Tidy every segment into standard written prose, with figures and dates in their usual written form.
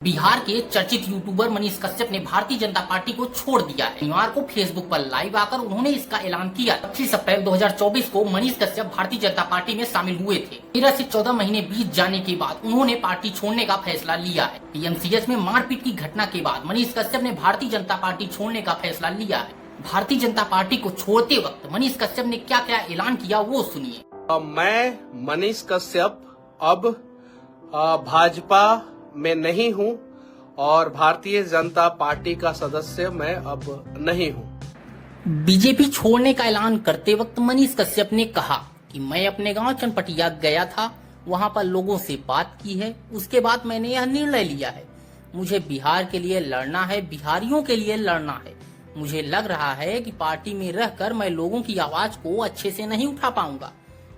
बिहार के चर्चित यूट्यूबर मनीष कश्यप ने भारतीय जनता पार्टी को छोड़ दिया है। शनिवार को फेसबुक पर लाइव आकर उन्होंने इसका ऐलान किया। 25 अप्रैल 2024 को मनीष कश्यप भारतीय जनता पार्टी में शामिल हुए थे। 13 से 14 महीने बीत जाने के बाद उन्होंने पार्टी छोड़ने का फैसला लिया है। पीएमसीएच में मारपीट की घटना के बाद मनीष कश्यप ने भारतीय जनता पार्टी छोड़ने का फैसला लिया है। भारतीय जनता पार्टी को छोड़ते वक्त मनीष कश्यप ने क्या क्या ऐलान किया वो सुनिए। मैं मनीष कश्यप अब भाजपा में नहीं हूं और भारतीय जनता पार्टी का सदस्य मैं अब नहीं हूं। बीजेपी छोड़ने का ऐलान करते वक्त मनीष कश्यप ने कहा कि मैं अपने गांव चनपटिया गया था, वहां पर लोगों से बात की है, उसके बाद मैंने यह निर्णय लिया है। मुझे बिहार के लिए लड़ना है, बिहारियों के लिए लड़ना है। मुझे लग रहा है कि पार्टी में रहकर मैं लोगों की आवाज को अच्छे से नहीं उठा पाऊंगा,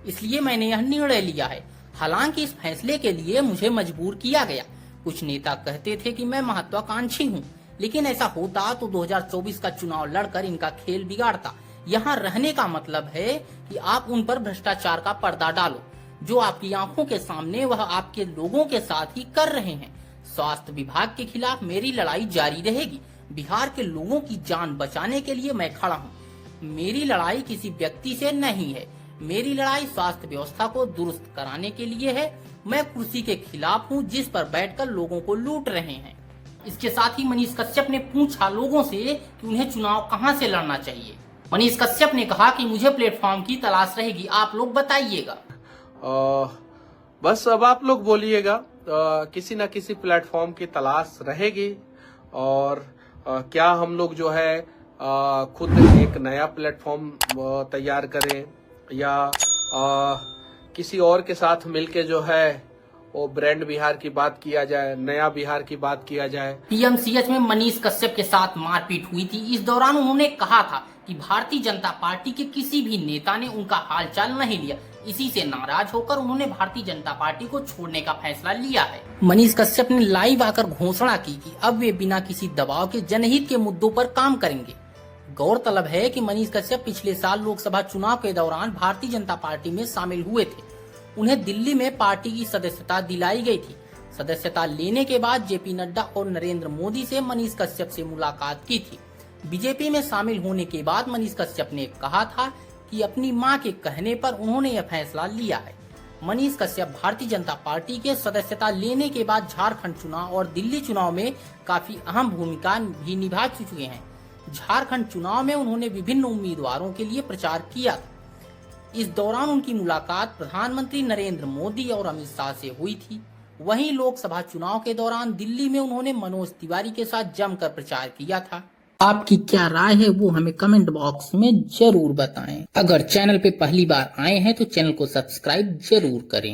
इसलिए मैंने यह निर्णय लिया है। हालांकि इस फैसले के लिए मुझे मजबूर किया गया। कुछ नेता कहते थे कि मैं महत्वाकांक्षी हूं, लेकिन ऐसा होता तो 2024 का चुनाव लड़कर इनका खेल बिगाड़ता। यहाँ रहने का मतलब है कि आप उन पर भ्रष्टाचार का पर्दा डालो, जो आपकी आंखों के सामने वह आपके लोगों के साथ ही कर रहे हैं। स्वास्थ्य विभाग के खिलाफ मेरी लड़ाई जारी रहेगी। बिहार के लोगों की जान बचाने के लिए मैं खड़ा हूँ। मेरी लड़ाई किसी व्यक्ति से नहीं है, मेरी लड़ाई स्वास्थ्य व्यवस्था को दुरुस्त कराने के लिए है। मैं कुर्सी के खिलाफ हूं जिस पर बैठकर लोगों को लूट रहे हैं। इसके साथ ही मनीष कश्यप ने पूछा लोगों से कि उन्हें चुनाव कहां से लड़ना चाहिए। मनीष कश्यप ने कहा कि मुझे प्लेटफॉर्म की तलाश रहेगी, आप लोग बताइएगा। बस अब आप लोग बोलिएगा, किसी न किसी प्लेटफॉर्म की तलाश रहेगी और क्या हम लोग जो है खुद एक नया प्लेटफॉर्म तैयार करें या किसी और के साथ मिलके जो है वो ब्रांड बिहार की बात किया जाए, नया बिहार की बात किया जाए। पीएमसीएच में मनीष कश्यप के साथ मारपीट हुई थी। इस दौरान उन्होंने कहा था कि भारतीय जनता पार्टी के किसी भी नेता ने उनका हालचाल नहीं लिया। इसी से नाराज होकर उन्होंने भारतीय जनता पार्टी को छोड़ने का फैसला लिया है। मनीष कश्यप ने लाइव आकर घोषणा की कि अब वे बिना किसी दबाव के जनहित के मुद्दों पर काम करेंगे। गौरतलब है कि मनीष कश्यप पिछले साल लोकसभा चुनाव के दौरान भारतीय जनता पार्टी में शामिल हुए थे। उन्हें दिल्ली में पार्टी की सदस्यता दिलाई गई थी। सदस्यता लेने के बाद जेपी नड्डा और नरेंद्र मोदी से मनीष कश्यप से मुलाकात की थी। बीजेपी में शामिल होने के बाद मनीष कश्यप ने कहा था कि अपनी मां के कहने पर उन्होंने यह फैसला लिया है। मनीष कश्यप भारतीय जनता पार्टी के सदस्यता लेने के बाद झारखंड चुनाव और दिल्ली चुनाव में काफी अहम भूमिका भी निभा चुके हैं। झारखंड चुनाव में उन्होंने विभिन्न उम्मीदवारों के लिए प्रचार किया था। इस दौरान उनकी मुलाकात प्रधानमंत्री नरेंद्र मोदी और अमित शाह से हुई थी। वहीं लोकसभा चुनाव के दौरान दिल्ली में उन्होंने मनोज तिवारी के साथ जमकर प्रचार किया था। आपकी क्या राय है वो हमें कमेंट बॉक्स में जरूर बताएं। अगर चैनल पे पहली बार आए हैं तो चैनल को सब्सक्राइब जरूर करें।